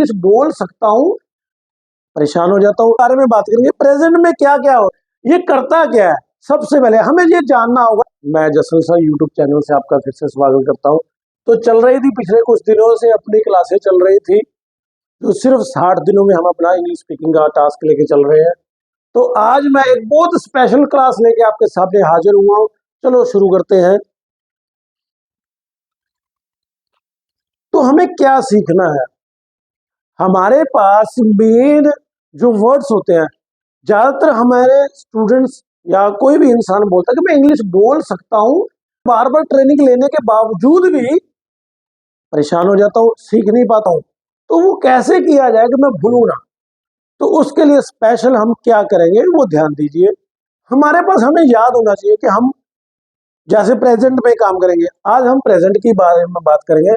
English बोल सकता हूँ, परेशान हो जाता हूँ। बारे में बात करेंगे प्रेजेंट में क्या क्या हो, ये करता क्या है। सबसे पहले हमें ये जानना होगा। मैं जसल सर यूट्यूब चैनल से आपका फिर से स्वागत करता हूँ। तो चल रही थी पिछले कुछ दिनों से अपनी क्लासें चल रही थी, तो सिर्फ 60 दिनों में हम अपना इंग्लिश स्पीकिंग का टास्क लेके चल रहे हैं। तो आज मैं एक बहुत स्पेशल क्लास लेके आपके सामने हाजिर हुआ हूँ। चलो शुरू करते हैं। तो हमें क्या सीखना है, हमारे पास मेन जो वर्ड्स होते हैं, ज्यादातर हमारे स्टूडेंट्स या कोई भी इंसान बोलता है कि मैं इंग्लिश बोल सकता हूँ, बार बार ट्रेनिंग लेने के बावजूद भी परेशान हो जाता हूँ, सीख नहीं पाता हूँ। तो वो कैसे किया जाए कि मैं भूलूं ना। तो उसके लिए स्पेशल हम क्या करेंगे वो ध्यान दीजिए। हमारे पास हमें याद होना चाहिए कि हम जैसे प्रेजेंट में काम करेंगे। आज हम प्रेजेंट की बारे में बात करेंगे।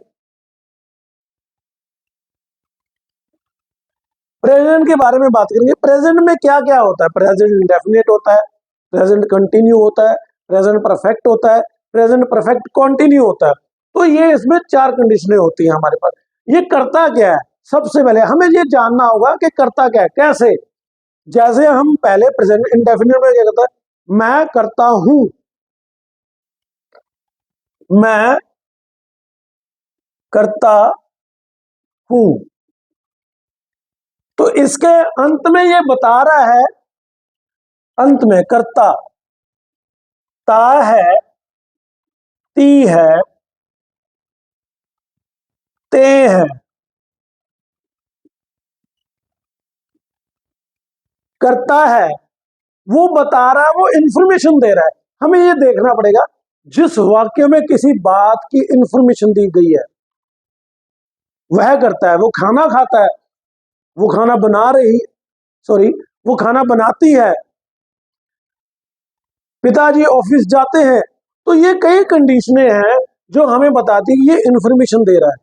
प्रेजेंट के बारे में बात करेंगे। प्रेजेंट में क्या क्या होता है। प्रेजेंट इंडेफिनिट होता है, प्रेजेंट कंटिन्यू होता है, प्रेजेंट परफेक्ट होता है, प्रेजेंट परफेक्ट कंटिन्यू होता है। तो ये इसमें 4 कंडीशनें होती हैं हमारे पास। ये करता क्या है, सबसे पहले हमें ये जानना होगा कि करता क्या है, कैसे। जैसे हम पहले प्रेजेंट इंडेफिनिट में क्या करता है, मैं करता हूं, मैं करता हूं। तो इसके अंत में ये बता रहा है, अंत में करता ता है, ती है, ते है। करता है वो बता रहा है, वो इंफॉर्मेशन दे रहा है। हमें ये देखना पड़ेगा जिस वाक्य में किसी बात की इंफॉर्मेशन दी गई है वह करता है। वो खाना खाता है, वो खाना बना रही, सॉरी, वो खाना बनाती है, पिताजी ऑफिस जाते हैं। तो ये कई कंडीशनें हैं जो हमें बताती है, ये इंफॉर्मेशन दे रहा है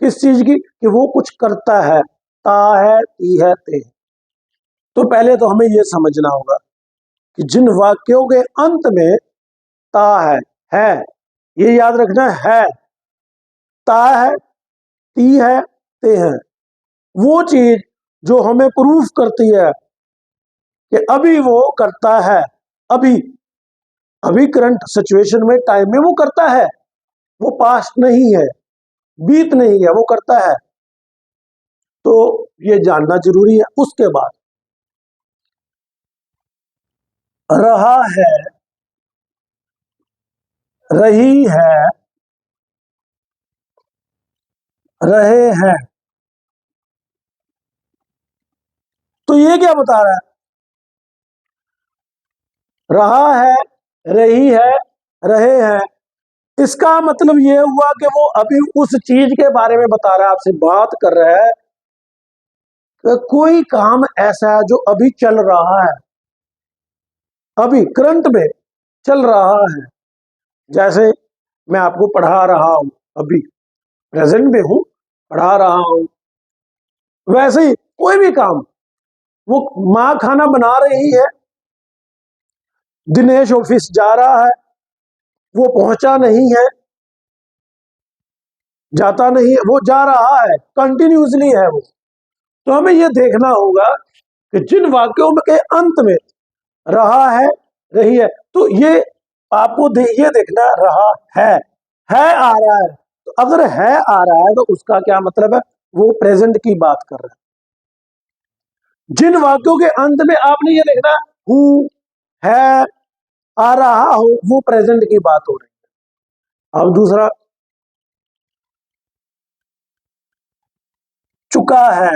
किस चीज की, कि वो कुछ करता है। ता है, ती है, ते है। तो पहले तो हमें ये समझना होगा कि जिन वाक्यों के अंत में ता है, ये याद रखना है, ता है, ती है, ते है, वो चीज जो हमें प्रूफ करती है कि अभी वो करता है। अभी अभी करंट सिचुएशन में, टाइम में वो करता है, वो पास्ट नहीं है, बीत नहीं है, वो करता है। तो ये जानना जरूरी है। उसके बाद रहा है, रही है, रहे हैं। तो ये क्या बता रहा है, रहा है, रही है, रहे हैं। इसका मतलब ये हुआ कि वो अभी उस चीज के बारे में बता रहा है, आपसे बात कर रहा है कि कोई काम ऐसा है जो अभी चल रहा है, अभी करंट में चल रहा है। जैसे मैं आपको पढ़ा रहा हूं, अभी प्रेजेंट में हूं, पढ़ा रहा हूं। वैसे ही कोई भी काम, वो माँ खाना बना रही है, दिनेश ऑफिस जा रहा है, वो पहुंचा नहीं है, जाता नहीं है, वो जा रहा है, कंटिन्यूसली है वो। तो हमें ये देखना होगा कि जिन वाक्यों में के अंत में रहा है, रही है, तो ये आपको ये देखना रहा है आ रहा है। तो अगर है आ रहा है तो उसका क्या मतलब है, वो प्रेजेंट की बात कर रहा है। जिन वाक्यों के अंत में आपने ये देखना हूं, है, आ रहा हो, वो प्रेजेंट की बात हो रही है। अब दूसरा, चुका है,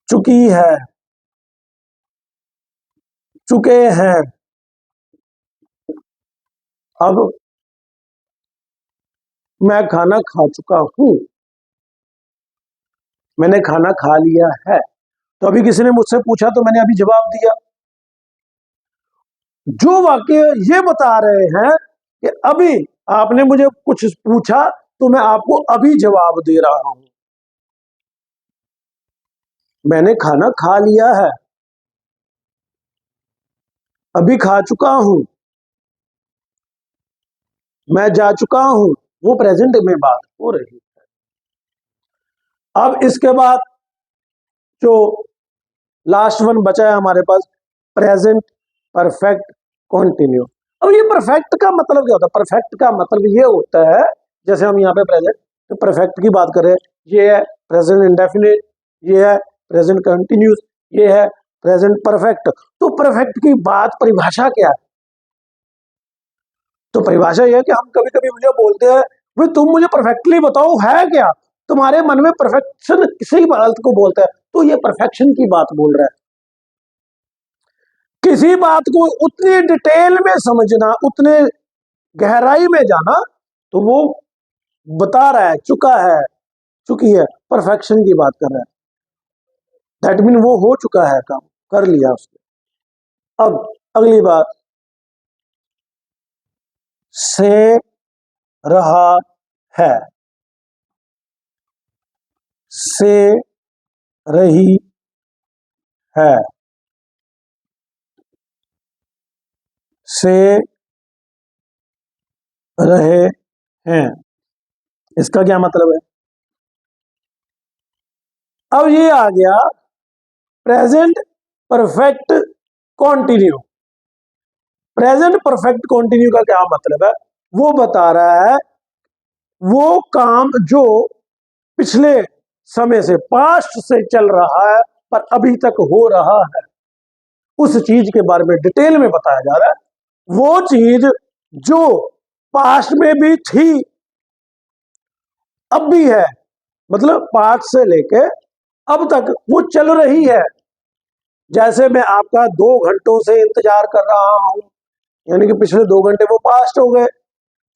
चुकी है, चुके हैं। अब मैं खाना खा चुका हूं, मैंने खाना खा लिया है। तो अभी किसी ने मुझसे पूछा तो मैंने अभी जवाब दिया। जो वाक्य ये बता रहे हैं कि अभी आपने मुझे कुछ पूछा तो मैं आपको अभी जवाब दे रहा हूं, मैंने खाना खा लिया है, अभी खा चुका हूं, मैं जा चुका हूं, वो प्रेजेंट में बात हो रही है। अब इसके बाद जो लास्ट वन बचा है हमारे पास, प्रेजेंट परफेक्ट कंटिन्यू। अब ये परफेक्ट का मतलब क्या होता है? परफेक्ट का मतलब ये होता है, जैसे हम यहाँ पे प्रेजेंट तो परफेक्ट की बात करें, ये है प्रेजेंट इंडेफिनिट, ये है प्रेजेंट कंटिन्यूस, ये है प्रेजेंट परफेक्ट। तो परफेक्ट की बात परिभाषा क्या है? तो परिभाषा यह है कि हम कभी कभी मुझे बोलते हैं भाई तुम मुझे परफेक्टली बताओ है क्या, तुम्हारे मन में परफेक्शन किसी बात को बोलता है, तो ये परफेक्शन की बात बोल रहा है। किसी बात को उतनी डिटेल में समझना, उतने गहराई में जाना, तो वो बता रहा है, चुकी है, परफेक्शन की बात कर रहा है। दैट मीन वो हो चुका है, काम कर लिया उसने। अब अगली बात, से रहा है, से रही है, से रहे हैं, इसका क्या मतलब है? अब ये आ गया present perfect continue. Present perfect continue का क्या मतलब है? वो बता रहा है वो काम जो पिछले समय से, पास्ट से चल रहा है पर अभी तक हो रहा है, उस चीज के बारे में डिटेल में बताया जा रहा है। वो चीज जो पास्ट में भी थी, अब भी है, मतलब पास्ट से लेके अब तक वो चल रही है। जैसे मैं आपका 2 घंटों से इंतजार कर रहा हूं, यानी कि पिछले 2 घंटे वो पास्ट हो गए,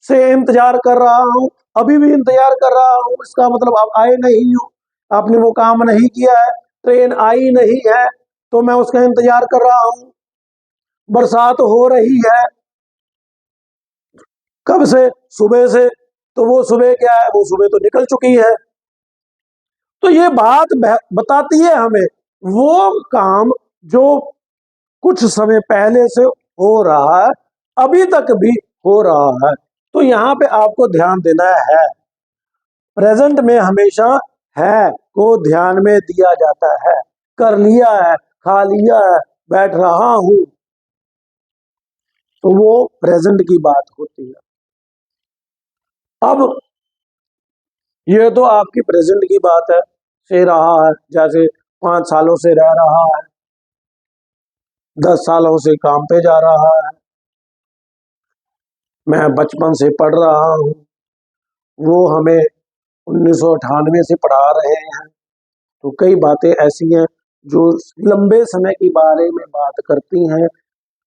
से इंतजार कर रहा हूं, अभी भी इंतजार कर रहा हूं, इसका मतलब आप आए नहीं हो, आपने वो काम नहीं किया है, ट्रेन आई नहीं है तो मैं उसका इंतजार कर रहा हूं। बरसात हो रही है, कब से? सुबह से, तो वो सुबह क्या है? वो सुबह तो निकल चुकी है। तो ये बात बताती है हमें वो काम जो कुछ समय पहले से हो रहा है, अभी तक भी हो रहा है। तो यहाँ पे आपको ध्यान देना है, प्रेजेंट में हमेशा है को ध्यान में दिया जाता है। कर लिया है, खा लिया है, बैठ रहा हूं, तो वो प्रेजेंट की बात होती है। अब ये तो आपकी प्रेजेंट की बात है, से रहा है, जैसे 5 सालों से रह रहा है, 10 सालों से काम पे जा रहा है, मैं बचपन से पढ़ रहा हूँ, वो हमें 1998 से पढ़ा रहे हैं। तो कई बातें ऐसी हैं जो लंबे समय के बारे में बात करती हैं,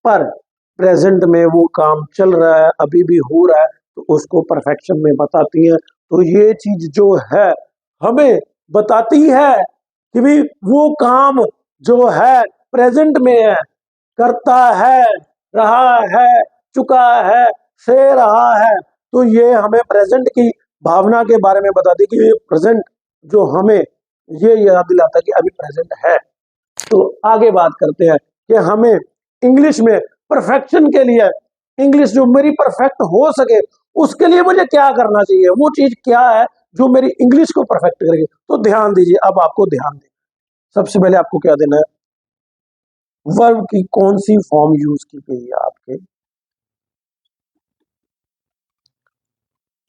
पर प्रेजेंट में वो काम चल रहा है, अभी भी हो रहा है, तो उसको परफेक्शन में बताती हैं। तो ये चीज जो है हमें बताती है कि भी वो काम जो है प्रेजेंट में है, करता है, रहा है, चुका है, से रहा है। तो ये हमें प्रेजेंट की भावना के बारे में बताती कि ये प्रेजेंट जो हमें ये याद दिलाता कि अभी प्रेजेंट है। तो आगे बात करते हैं कि हमें इंग्लिश में परफेक्शन के लिए, इंग्लिश जो मेरी परफेक्ट हो सके उसके लिए मुझे क्या करना चाहिए, वो चीज क्या है जो मेरी इंग्लिश को परफेक्ट करेगी। तो ध्यान दीजिए, अब आपको ध्यान देना, सबसे पहले आपको क्या देना है, वर्ब की कौन सी फॉर्म यूज की गई है आपके।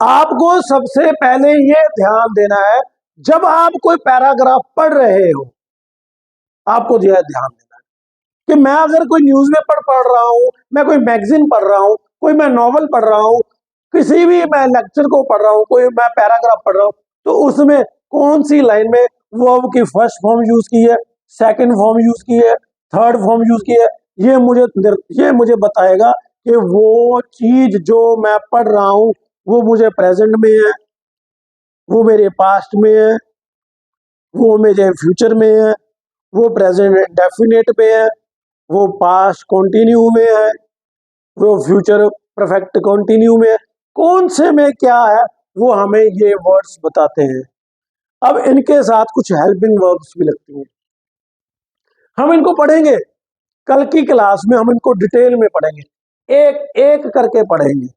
आपको सबसे पहले ये ध्यान देना है, जब आप कोई पैराग्राफ पढ़ रहे हो, आपको यह ध्यान देना है कि मैं अगर कोई न्यूज़पेपर पढ़ रहा हूं, मैं कोई मैगजीन पढ़ रहा हूं, कोई मैं नॉवल पढ़ रहा हूं, किसी भी मैं लेक्चर को पढ़ रहा हूं, कोई मैं पैराग्राफ पढ़ रहा हूं, तो उसमें कौन सी लाइन में वर्ब की फर्स्ट फॉर्म यूज की है, सेकंड फॉर्म यूज की है, थर्ड फॉर्म यूज की है, ये मुझे बताएगा कि वो चीज जो मैं पढ़ रहा हूं वो मुझे प्रेजेंट में है, वो मेरे पास्ट में है, वो मेरे फ्यूचर में है, वो प्रेजेंट डेफिनेट में है, वो पास्ट कंटिन्यू में है, वो फ्यूचर परफेक्ट कंटिन्यू में है, कौन से में क्या है वो हमें ये वर्ड्स बताते हैं। अब इनके साथ कुछ हेल्पिंग वर्ब्स भी लगती हैं, हम इनको पढ़ेंगे कल की क्लास में, हम इनको डिटेल में पढ़ेंगे, एक एक करके पढ़ेंगे,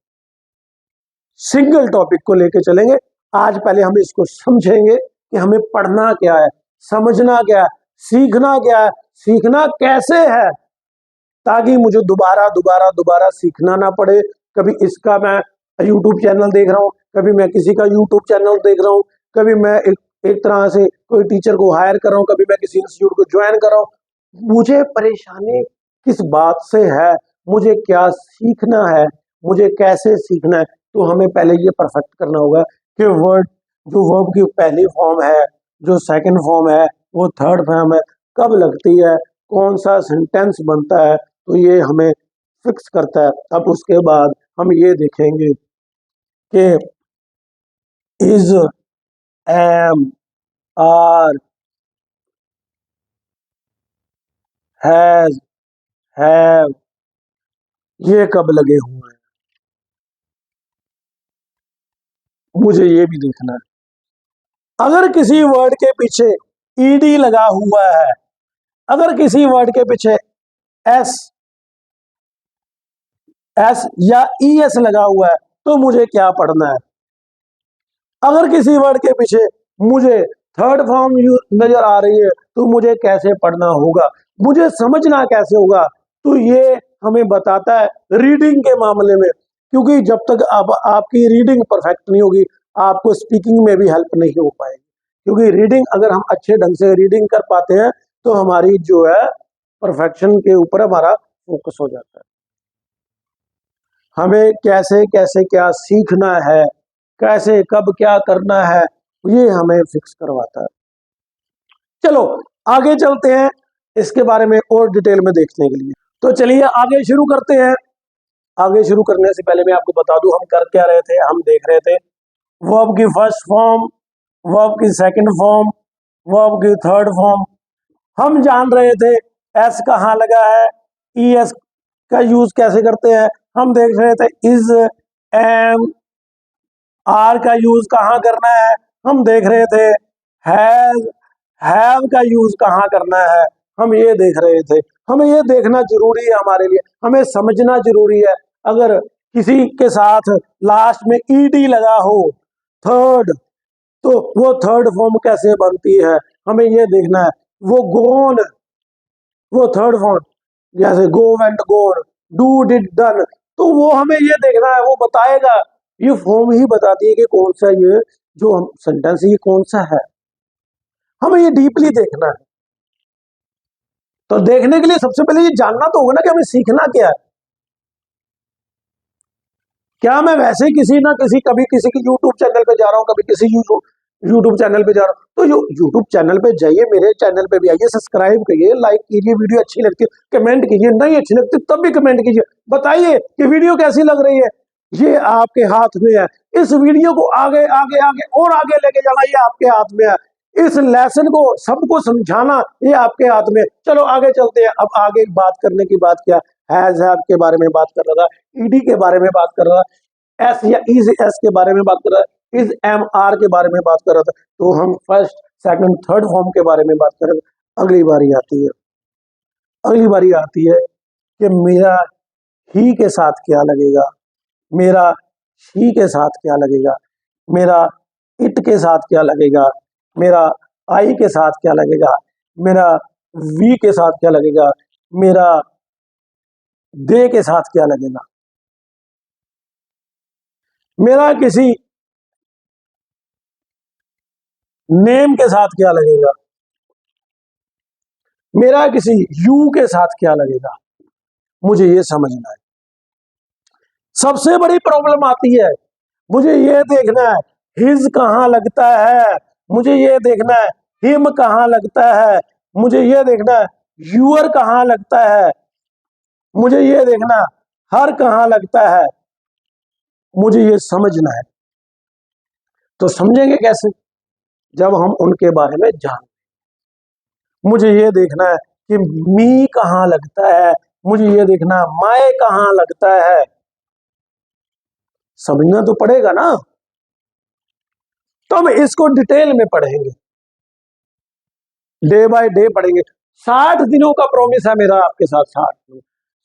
सिंगल टॉपिक को लेके चलेंगे। आज पहले हम इसको समझेंगे कि हमें पढ़ना क्या है, समझना क्या है, सीखना क्या है, सीखना कैसे है, ताकि मुझे दोबारा दोबारा दोबारा सीखना ना पड़े। कभी इसका मैं यूट्यूब चैनल देख रहा हूँ, कभी मैं किसी का यूट्यूब चैनल देख रहा हूँ, कभी मैं एक तरह से कोई टीचर को हायर कर रहा हूँ, कभी मैं किसी इंस्टीट्यूट को ज्वाइन कर रहा हूँ। मुझे परेशानी किस बात से है, मुझे क्या सीखना है, मुझे कैसे सीखना है। तो हमें पहले ये परफेक्ट करना होगा कि वर्ड, जो वर्ब की पहली फॉर्म है, जो सेकंड फॉर्म है, वो थर्ड फॉर्म है, कब लगती है, कौन सा सेंटेंस बनता है, तो ये हमें फिक्स करता है। अब उसके बाद हम ये देखेंगे कि is, am, are, has, have, ये कब लगे हुए हैं, मुझे ये भी देखना है। अगर किसी वर्ड के पीछे ईडी लगा हुआ है, अगर किसी वर्ड के पीछे एस एस या ई एस लगा हुआ है, तो मुझे क्या पढ़ना है। अगर किसी वर्ड के पीछे मुझे थर्ड फॉर्म नजर आ रही है, तो मुझे कैसे पढ़ना होगा, मुझे समझना कैसे होगा। तो ये हमें बताता है रीडिंग के मामले में, क्योंकि जब तक आपकी रीडिंग परफेक्ट नहीं होगी, आपको स्पीकिंग में भी हेल्प नहीं हो पाएगी। क्योंकि रीडिंग अगर हम अच्छे ढंग से रीडिंग कर पाते हैं, तो हमारी जो है परफेक्शन के ऊपर हमारा फोकस हो जाता है। हमें कैसे कैसे क्या सीखना है, कैसे कब क्या करना है, ये हमें फिक्स करवाता है। चलो आगे चलते हैं इसके बारे में और डिटेल में देखने के लिए। तो चलिए आगे शुरू करते हैं। आगे शुरू करने से पहले मैं आपको बता दूं हम कर क्या रहे थे। हम देख रहे थे वर्ब की फर्स्ट फॉर्म, वर्ब की सेकंड फॉर्म, वर्ब की थर्ड फॉर्म। हम जान रहे थे एस कहाँ लगा है, ई एस का यूज कैसे करते हैं। हम देख रहे थे इज, एम, आर का यूज कहाँ करना है। हम देख रहे थे हैव का यूज कहाँ करना है, हम ये देख रहे थे। हमें ये देखना जरूरी है, हमारे लिए हमें समझना जरूरी है। अगर किसी के साथ लास्ट में ईडी लगा हो थर्ड, तो वो थर्ड फॉर्म कैसे बनती है, हमें ये देखना है। वो गोन, वो थर्ड फॉर्म, जैसे go went gone, do did done, तो वो हमें ये देखना है, वो बताएगा। ये फॉर्म ही बताती है कि कौन सा ये जो सेंटेंस ये कौन सा है। हमें ये डीपली देखना है। तो देखने के लिए सबसे पहले ये जानना तो होगा ना कि हमें सीखना क्या है। क्या मैं वैसे किसी ना किसी, कभी किसी की यूट्यूब चैनल पे जा रहा हूँ, कभी किसी यूट्यूब चैनल पे जा रहा हूँ, तो यूट्यूब चैनल पे जाइए, मेरे चैनल पे भी आइए, सब्सक्राइब करिए, लाइक कीजिए, वीडियो अच्छी लगती है कमेंट कीजिए, नहीं अच्छी लगती तब भी कमेंट कीजिए, बताइए कि वीडियो कैसी लग रही है। ये आपके हाथ में है। इस वीडियो को आगे आगे आगे और आगे लेके जाना ये आपके हाथ में है। इस लेसन को सबको समझाना ये आपके हाथ में। चलो आगे चलते हैं। अब आगे बात करने की बात क्या, हैज हैव के बारे में बात कर रहा था, ईडी के बारे में बात कर रहा था, एस या इज एस के बारे में बात कर रहा था, इज एम आर के बारे में बात कर रहा था। तो हम फर्स्ट सेकंड थर्ड फॉर्म के बारे में बात कर रहे हैं। अगली बारी आती है, अगली बारी आती है कि मेरा ही के साथ क्या लगेगा, मेरा शी के साथ क्या लगेगा, मेरा इट के साथ क्या लगेगा, मेरा आई के साथ क्या लगेगा, मेरा वी के साथ क्या लगेगा, मेरा दे के साथ क्या लगेगा, मेरा किसी नेम के साथ क्या लगेगा, मेरा किसी यू के साथ क्या लगेगा। मुझे ये समझना है। सबसे बड़ी प्रॉब्लम आती है, मुझे ये देखना है हिज कहाँ लगता है, मुझे ये देखना है हिम कहाँ लगता है, मुझे ये देखना है यूअर कहाँ लगता है, मुझे ये देखना हर कहाँ लगता है, मुझे ये समझना है। तो समझेंगे कैसे, जब हम उनके बारे में जान। मुझे ये देखना है कि मी कहाँ लगता है, मुझे ये देखना है माए कहाँ लगता है। समझना तो पड़ेगा ना। तो हम इसको डिटेल में पढ़ेंगे, डे बाय डे पढ़ेंगे। 60 दिनों का प्रॉमिस है मेरा आपके साथ।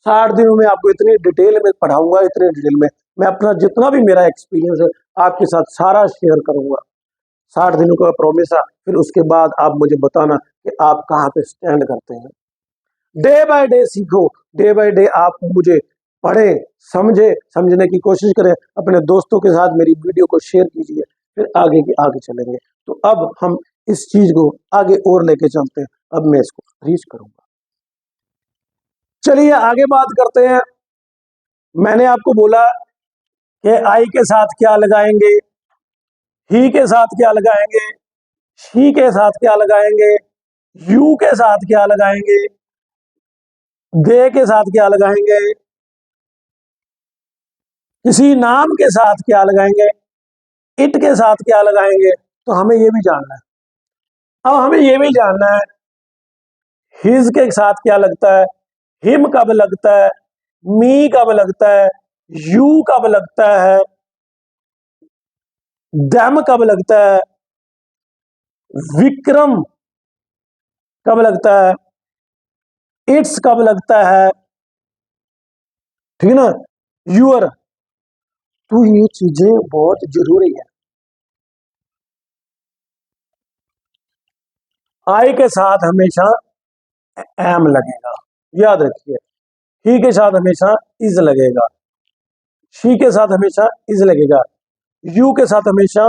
60 दिनों में आपको इतनी डिटेल में पढ़ाऊंगा, इतने डिटेल में मैं अपना जितना भी मेरा एक्सपीरियंस है आपके साथ सारा शेयर करूंगा। 60 दिनों का प्रॉमिस है, फिर उसके बाद आप मुझे बताना कि आप कहाँ पे स्टैंड करते हैं। डे बाय डे सीखो, डे बाय डे आप मुझे पढ़ें, समझने की कोशिश करें, अपने दोस्तों के साथ मेरी वीडियो को शेयर कीजिए, फिर आगे की आगे चलेंगे। तो अब हम इस चीज को आगे और लेके चलते हैं। अब मैं इसको रीच करूंगा। चलिए आगे बात करते हैं। मैंने आपको बोला कि आई के साथ क्या लगाएंगे, ही के साथ क्या लगाएंगे, शी के साथ क्या लगाएंगे, यू के साथ क्या लगाएंगे, दे के साथ क्या लगाएंगे, किसी नाम के साथ क्या लगाएंगे, इट के साथ क्या लगाएंगे। तो हमें ये भी जानना है। अब हमें ये भी जानना है हिज के साथ क्या लगता है, हिम कब लगता है, मी कब लगता है, यू कब लगता है, दम कब लगता है, विक्रम कब लगता है, इट्स कब लगता है, ठीक है ना, यूर। तो ये चीजें बहुत जरूरी है। आई के साथ हमेशा एम लगेगा, याद रखिए। ही के साथ हमेशा इज लगेगा, शी के साथ हमेशा इज लगेगा, यू के साथ हमेशा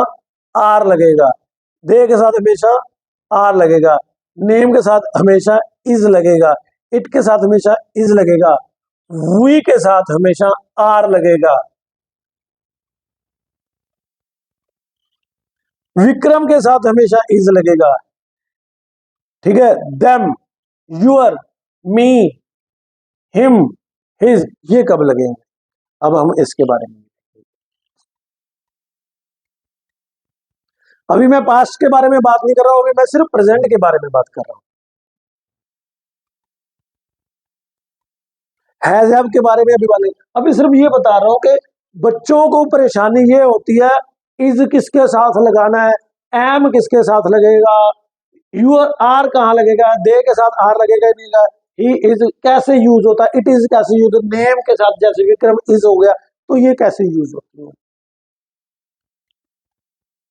आर लगेगा, दे के साथ हमेशा आर लगेगा, नेम के साथ हमेशा इज लगेगा, इट के साथ हमेशा इज लगेगा, वी के साथ हमेशा आर लगेगा, विक्रम के साथ हमेशा इज लगेगा, ठीक है। Them, your, me, him, his, ये कब लगेंगे। अब हम इसके बारे में, अभी मैं पास्ट के बारे में बात नहीं कर रहा हूं, अभी मैं सिर्फ प्रेजेंट के बारे में बात कर रहा हूं। हैज हैव के बारे में अभी बात नहीं, अभी सिर्फ ये बता रहा हूं कि बच्चों को परेशानी ये होती है इज किसके साथ लगाना है, एम किसके साथ लगेगा, यू आर कहाँ लगेगा, दे के साथ आर लगेगा नहीं लगेगा, ही इज कैसे यूज होता है, इट इज कैसे यूज होता है, नेम के साथ जैसे विक्रम इज हो गया, तो ये कैसे यूज होती है।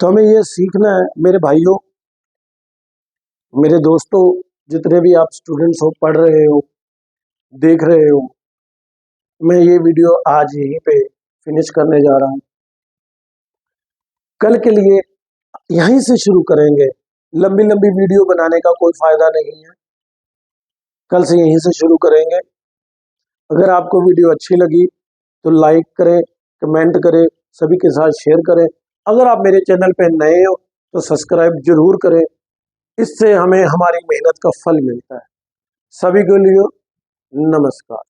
तो हमें ये सीखना है मेरे भाइयों, मेरे दोस्तों, जितने भी आप स्टूडेंट्स हो, पढ़ रहे हो, देख रहे हो। मैं ये वीडियो आज यहीं पे फिनिश करने जा रहा हूँ। कल के लिए यहीं से शुरू करेंगे, लंबी लंबी वीडियो बनाने का कोई फायदा नहीं है, कल से यहीं से शुरू करेंगे। अगर आपको वीडियो अच्छी लगी तो लाइक करें, कमेंट करें, सभी के साथ शेयर करें। अगर आप मेरे चैनल पे नए हो तो सब्सक्राइब जरूर करें, इससे हमें हमारी मेहनत का फल मिलता है। सभी के लिए नमस्कार।